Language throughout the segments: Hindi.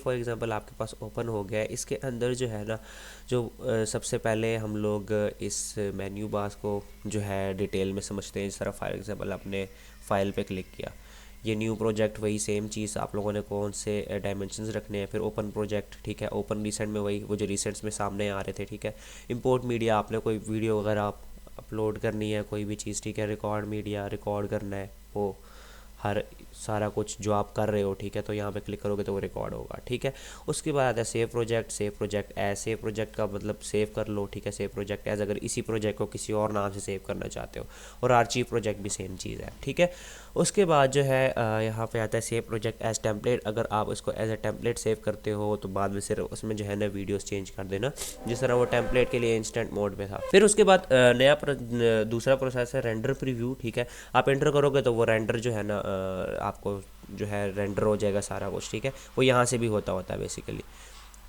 फॉर एग्जांपल आपके पास ओपन हो गया है, इसके अंदर जो है ना जो सबसे पहले हम लोग इस मेन्यू बार को जो है डिटेल में समझते हैं। इस तरह फॉर एग्जांपल आपने फाइल पे क्लिक किया, ये न्यू प्रोजेक्ट, वही सेम चीज़ आप लोगों ने कौन से डायमेंशंस रखने हैं। फिर ओपन प्रोजेक्ट, ठीक है, ओपन रिसेंट में वही वो जो रिसेंट्स में सामने आ रहे थे, ठीक है। इंपोर्ट मीडिया, आपने कोई वीडियो वगैरह आप अपलोड करनी है, कोई भी चीज़, ठीक है। रिकॉर्ड मीडिया, रिकॉर्ड करना है, वो हर सारा कुछ जो आप कर रहे हो, ठीक है, तो यहाँ पे क्लिक करोगे तो वो रिकॉर्ड होगा, ठीक है। उसके बाद आता है save project, save project as. Save project का मतलब सेव कर लो, ठीक है, सेव प्रोजेक्ट एज, अगर इसी प्रोजेक्ट को किसी और नाम से सेव करना चाहते हो। और आर्चीव प्रोजेक्ट भी सेम चीज़ है, ठीक है। उसके बाद जो है यहाँ पे आता है सेव प्रोजेक्ट एज टेम्पलेट। अगर आप इसको एज ए टेम्पलेट सेव करते हो तो बाद में सिर्फ उसमें जो है ना वीडियोस चेंज कर देना, जिस तरह वो टेम्पलेट के लिए इंस्टेंट मोड में था। फिर उसके बाद दूसरा प्रोसेस है रेंडर प्रीव्यू, ठीक है। आप एंटर करोगे तो वो रेंडर जो है ना आपको जो है रेंडर हो जाएगा सारा कुछ, ठीक है। वो यहाँ से भी होता है बेसिकली,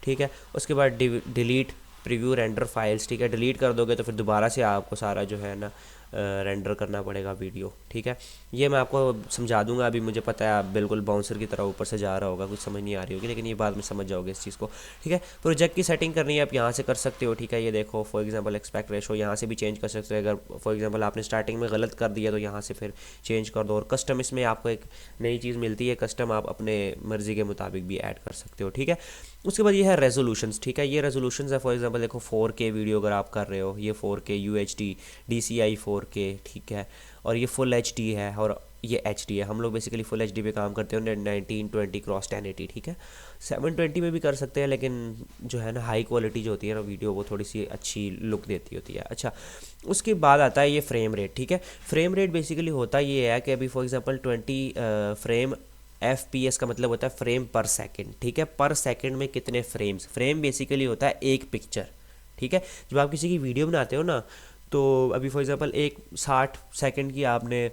ठीक है। उसके बाद डिलीट प्रीव्यू रेंडर फाइल्स, ठीक है। डिलीट कर दोगे तो फिर दोबारा से आपको सारा जो है ना रेंडर करना पड़ेगा वीडियो, ठीक है। ये मैं आपको समझा दूंगा, अभी मुझे पता है आप बिल्कुल बाउंसर की तरह ऊपर से जा रहा होगा, कुछ समझ नहीं आ रही होगी, लेकिन ये बाद में समझ जाओगे इस चीज़ को, ठीक है। प्रोजेक्ट की सेटिंग करनी है, आप यहाँ से कर सकते हो, ठीक है। ये देखो फॉर एग्जांपल एक्सपेक्ट रेशो यहाँ से भी चेंज कर सकते हो। अगर फॉर एग्जांपल आपने स्टार्टिंग में गलत कर दिया तो यहाँ से फिर चेंज कर दो। और कस्टम, इसमें आपको एक नई चीज़ मिलती है, कस्टम आप अपने मर्ज़ी के मुताबिक भी ऐड कर सकते हो, ठीक है। उसके बाद ये है रेजोल्यूशंस, ठीक है। ये रेजोल्यूशंस है, फॉर एग्जांपल देखो 4K वीडियो अगर आप कर रहे हो, ये 4K UHD DCI 4K, ठीक है। और ये फुल HD है और ये HD है। हम लोग बेसिकली फुल HD पे काम करते हैं, 1920x1080, ठीक है। 720 में भी कर सकते हैं, लेकिन जो है ना हाई क्वालिटी जो होती है ना वीडियो, वो थोड़ी सी अच्छी लुक देती होती है। अच्छा, उसके बाद आता है ये फ्रेम रेट, ठीक है। फ्रेम रेट बेसिकली होता ये है कि अभी फॉर एग्जांपल 20 फ्रेम FPS का मतलब होता है फ्रेम पर सेकंड, ठीक है। पर सेकंड में कितने फ्रेम्स, फ्रेम बेसिकली होता है एक पिक्चर, ठीक है। जब आप किसी की वीडियो बनाते हो ना, तो अभी फॉर एग्जांपल एक 60 सेकंड की आपने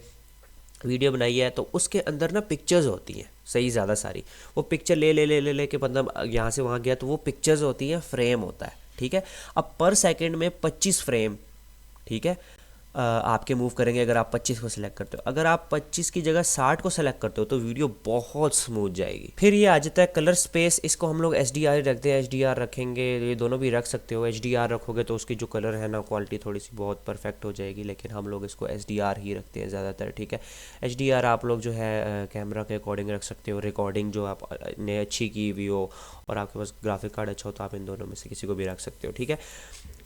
वीडियो बनाई है, तो उसके अंदर ना पिक्चर्स होती हैं सही ज़्यादा सारी। वो पिक्चर ले ले ले ले ले के मतलब यहाँ से वहाँ गया, तो वो पिक्चर्स होती हैं, फ्रेम होता है, ठीक है। अब पर सेकंड में 25 फ्रेम, ठीक है, आपके मूव करेंगे अगर आप 25 को सिलेक्ट करते हो। अगर आप 25 की जगह 60 को सेलेक्ट करते हो तो वीडियो बहुत स्मूथ जाएगी। फिर ये आ जाता है कलर स्पेस, इसको हम लोग HDR रखते हैं, HDR रखेंगे, ये दोनों भी रख सकते हो। HDR रखोगे तो उसकी जो कलर है ना क्वालिटी थोड़ी सी बहुत परफेक्ट हो जाएगी, लेकिन हम लोग इसको HDR ही रखते हैं ज़्यादातर, ठीक है। HDR आप लोग जो है कैमरा के अकॉर्डिंग रख सकते हो, रिकॉर्डिंग जो आप ने अच्छी की हुई हो और आपके पास ग्राफिक कार्ड अच्छा हो तो आप इन दोनों में से किसी को भी रख सकते हो, ठीक है।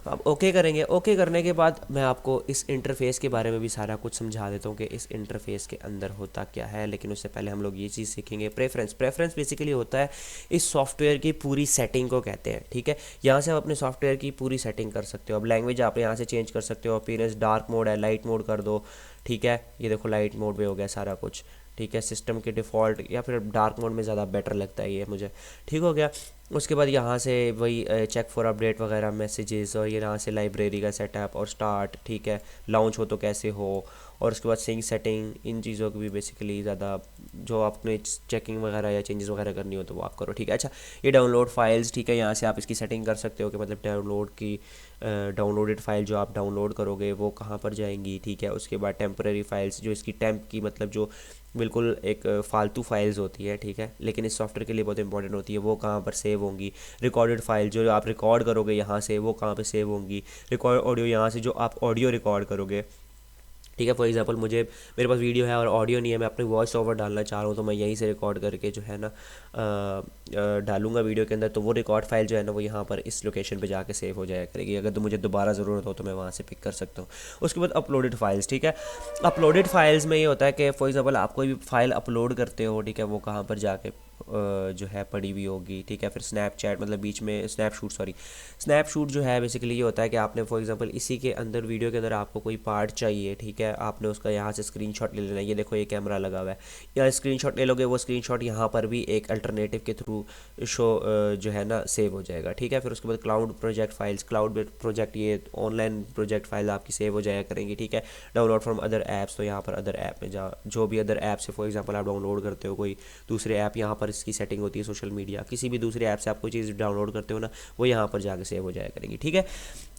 अब ओके करेंगे। ओके करने के बाद मैं आपको इस इंटरफेस के बारे में भी सारा कुछ समझा देता हूँ कि इस इंटरफेस के अंदर होता क्या है, लेकिन उससे पहले हम लोग ये चीज़ सीखेंगे। प्रेफरेंस बेसिकली होता है इस सॉफ्टवेयर की पूरी सेटिंग को कहते हैं, ठीक है। यहाँ से आप अपने सॉफ्टवेयर की पूरी सेटिंग कर सकते हो। अब लैंग्वेज आप यहाँ से चेंज कर सकते हो, अपीयरेंस डार्क मोड है, लाइट मोड कर दो, ठीक है। ये देखो लाइट मोड में हो गया सारा कुछ, ठीक है। सिस्टम के डिफ़ॉल्ट या फिर डार्क मोड में ज़्यादा बेटर लगता है ये मुझे, ठीक हो गया। उसके बाद यहाँ से वही चेक फॉर अपडेट वगैरह मैसेजेस, और ये यहाँ से लाइब्रेरी का सेटअप और स्टार्ट, ठीक है। लॉन्च हो तो कैसे हो, और उसके बाद सिंक सेटिंग, इन चीज़ों की भी बेसिकली ज़्यादा जो आपने चेकिंग वगैरह या चेंजेस वगैरह करनी हो तो वो आप करो, ठीक है। अच्छा, ये डाउनलोड फाइल्स, ठीक है, यहाँ से आप इसकी सेटिंग कर सकते हो कि मतलब डाउनलोड की डाउनलोडेड फाइल जो आप डाउनलोड करोगे वो कहाँ पर जाएंगी, ठीक है। उसके बाद टेम्परेरी फाइल्स, जो इसकी टेम्प की मतलब जो बिल्कुल एक फालतू फाइल्स होती है, ठीक है, लेकिन इस सॉफ्टवेयर के लिए बहुत इंपॉर्टेंट होती है, वो कहाँ पर सेव होंगी। रिकॉर्डेड फाइल जो आप रिकॉर्ड करोगे यहाँ से, वो कहाँ पर सेव होंगी। रिकॉर्ड ऑडियो, यहाँ से जो आप ऑडियो रिकॉर्ड करोगे, ठीक है। फॉर एग्जांपल मेरे पास वीडियो है और ऑडियो नहीं है, मैं अपने वॉइस ओवर डालना चाह रहा हूँ, तो मैं यहीं से रिकॉर्ड करके जो है ना डालूंगा वीडियो के अंदर, तो वो रिकॉर्ड फाइल जो है ना वो यहाँ पर इस लोकेशन पे जाके सेव हो जाया करेगी। अगर तो मुझे दोबारा ज़रूरत हो तो मैं वहाँ से पिक कर सकता हूँ। उसके बाद अपलोडेड फाइल्स, ठीक है। अपलोडेड फाइल्स में ये होता है कि फॉर एग्जांपल आप कोई भी फाइल अपलोड करते हो, ठीक है, वो कहाँ पर जाके जो है पड़ी हुई होगी, ठीक है। फिर स्नैपचैट मतलब बीच में स्नैपशूट जो है बेसिकली ये होता है कि आपने फॉर एग्जांपल इसी के अंदर वीडियो के अंदर आपको कोई पार्ट चाहिए, ठीक है, आपने उसका यहाँ से स्क्रीनशॉट ले लेना है। ये देखो ये कैमरा लगा हुआ है, यहाँ स्क्रीनशॉट ले लोगे, वो स्क्रीनशॉट यहाँ पर भी एक अल्टरनेटिव के थ्रू शो जो है ना सेव हो जाएगा, ठीक है। फिर उसके बाद cloud project files, cloud project ये ऑनलाइन प्रोजेक्ट फाइल आपकी सेव हो जाया करेंगी, ठीक है। डाउनलोड फ्रॉम अदर ऐप्स, तो यहाँ पर अदर ऐप में जो भी अदर ऐप से फॉर एग्जांपल आप डाउनलोड करते हो कोई दूसरे ऐप, यहाँ पर इसकी सेटिंग होती है सोशल मीडिया, किसी भी दूसरे ऐप से आप कोई चीज़ डाउनलोड करते हो ना, वो यहाँ पर जाके सेव हो जाया करेंगी, ठीक है।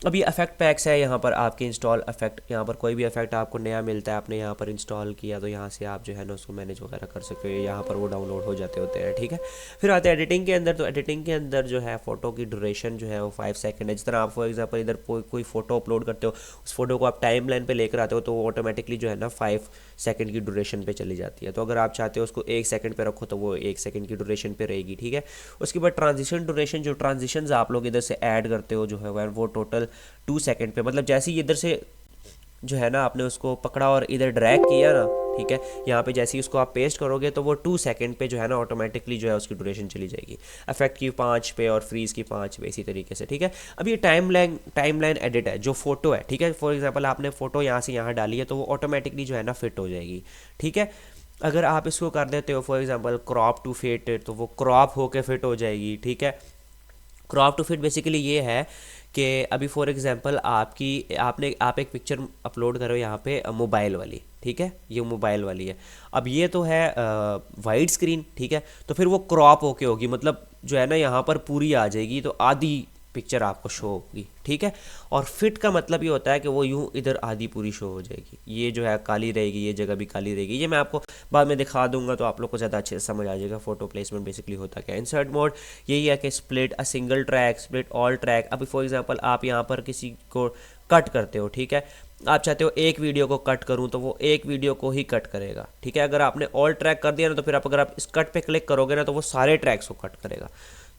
अब ये इफेक्ट पैक्स है, यहाँ पर आपके इंस्टॉल इफेक्ट, यहाँ पर कोई भी इफेक्ट आपको नया मिलता है, आपने यहाँ पर इंस्टॉल किया तो यहाँ से आप जो है ना उसको मैनेज वगैरह कर सकते हो, यहाँ पर वो डाउनलोड हो जाते होते हैं, ठीक है। फिर आते हैं एडिटिंग के अंदर। तो एडिटिंग के अंदर जो है फ़ोटो की ड्यूरेशन जो है वो 5 सेकंड है। जिस तरह आप फॉर एग्जांपल इधर कोई फ़ोटो अपलोड करते हो, उस फोटो को आप टाइम लाइन पर लेकर आते हो तो वो ऑटोमेटिकली जो है ना 5 सेकंड की ड्यूरेशन पे चली जाती है। तो अगर आप चाहते हो उसको 1 सेकंड पे रखो तो वो 1 सेकंड की ड्यूरेशन पे रहेगी, ठीक है। उसके बाद ट्रांजिशन ड्यूरेशन, जो ट्रांजिशंस आप लोग इधर से ऐड करते हो जो है वो टोटल 2 सेकंड पे, मतलब जैसे ही इधर से जो है ना आपने उसको पकड़ा और इधर ड्रैग किया ना, ठीक है, यहाँ पे जैसे ही उसको आप पेस्ट करोगे तो वो 2 सेकंड पे जो है ना ऑटोमेटिकली जो है उसकी ड्यूरेशन चली जाएगी। इफेक्ट की 5 पे और फ्रीज की 5 पे, इसी तरीके से, ठीक है। अब ये टाइमलाइन एडिट है, जो फोटो है, ठीक है। फॉर एग्जांपल आपने फोटो यहाँ से यहाँ डाली है तो वो ऑटोमेटिकली जो है ना फिट हो जाएगी, ठीक है। अगर आप इसको कर देते हो for example crop to fit, तो वो क्रॉप होके फिट हो जाएगी, ठीक है। क्रॉप टू फिट बेसिकली ये है कि अभी फॉर एग्जांपल आप एक पिक्चर अपलोड करो यहाँ पे मोबाइल वाली, ठीक है, ये मोबाइल वाली है। अब ये तो है वाइड स्क्रीन, ठीक है, तो फिर वो क्रॉप होके होगी, मतलब जो है ना यहाँ पर पूरी आ जाएगी तो आधी पिक्चर आपको शो होगी, ठीक है। और फिट का मतलब ये होता है कि वो यूँ इधर आधी पूरी शो हो जाएगी, ये जो है काली रहेगी, ये जगह भी काली रहेगी। ये मैं आपको बाद में दिखा दूंगा तो आप लोग को ज़्यादा अच्छे से समझ आ जाएगा फोटो प्लेसमेंट बेसिकली होता क्या है। इंसर्ट मोड यही है कि split a single track, split all track. अभी फॉर एग्जांपल आप यहाँ पर किसी को कट करते हो, ठीक है, आप चाहते हो एक वीडियो को कट करूं तो वो एक वीडियो को ही कट करेगा, ठीक है। अगर आपने ऑल ट्रैक कर दिया ना तो फिर अगर आप इस कट पे क्लिक करोगे ना तो वो सारे ट्रैक्स को कट करेगा।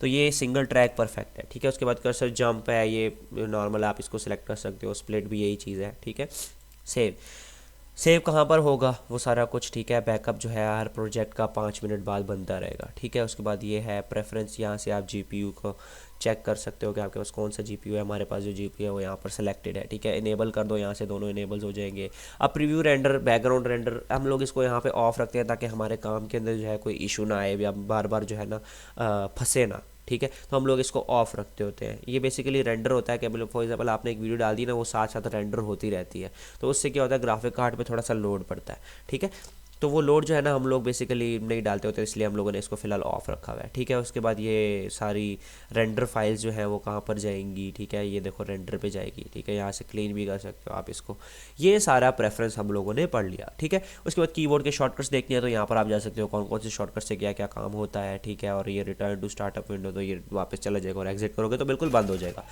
तो ये सिंगल ट्रैक परफेक्ट है, ठीक है। उसके बाद कर्सर जंप है, ये नॉर्मल आप इसको सिलेक्ट कर सकते हो। स्प्लिट भी यही चीज़ है, ठीक है। सेव कहाँ पर होगा वो सारा कुछ, ठीक है। बैकअप जो है हर प्रोजेक्ट का 5 मिनट बाद बनता रहेगा, ठीक है। उसके बाद ये है प्रेफरेंस, यहाँ से आप जीपीयू को चेक कर सकते हो कि आपके पास कौन सा जीपीयू है। हमारे पास जो जीपीयू है वो यहाँ पर सेलेक्टेड है, ठीक है। इनेबल कर दो, यहाँ से दोनों इनेबल्स हो जाएंगे। अब प्रीव्यू रेंडर, बैकग्राउंड रेंडर हम लोग इसको यहाँ पे ऑफ रखते हैं ताकि हमारे काम के अंदर जो है कोई इशू ना आए या बार बार जो है ना फंसे ना, ठीक है। तो हम लोग इसको ऑफ रखते होते हैं। ये बेसिकली रेंडर होता है कि फॉर एग्जांपल आपने एक वीडियो डाल दी ना, वो साथ साथ रेंडर होती रहती है, तो उससे क्या होता है ग्राफिक कार्ड पे थोड़ा सा लोड पड़ता है, ठीक है। तो वो लोड जो है ना हम लोग बेसिकली नहीं डालते होते, इसलिए हम लोगों ने इसको फिलहाल ऑफ रखा हुआ है, ठीक है। उसके बाद ये सारी रेंडर फाइल्स जो है वो कहाँ पर जाएंगी, ठीक है, ये देखो रेंडर पे जाएगी, ठीक है। यहाँ से क्लीन भी कर सकते हो आप इसको। ये सारा प्रेफरेंस हम लोगों ने पढ़ लिया, ठीक है। उसके बाद कीबोर्ड के शॉर्टकट्स देखनी है तो यहाँ पर आप जा सकते हो कौन कौन से शॉर्टकट से क्या क्या काम होता है, ठीक है। और ये रिटर्न टू स्टार्टअप विंडो, तो ये वापस चला जाएगा और एग्जिट करोगे तो बिल्कुल बंद हो जाएगा।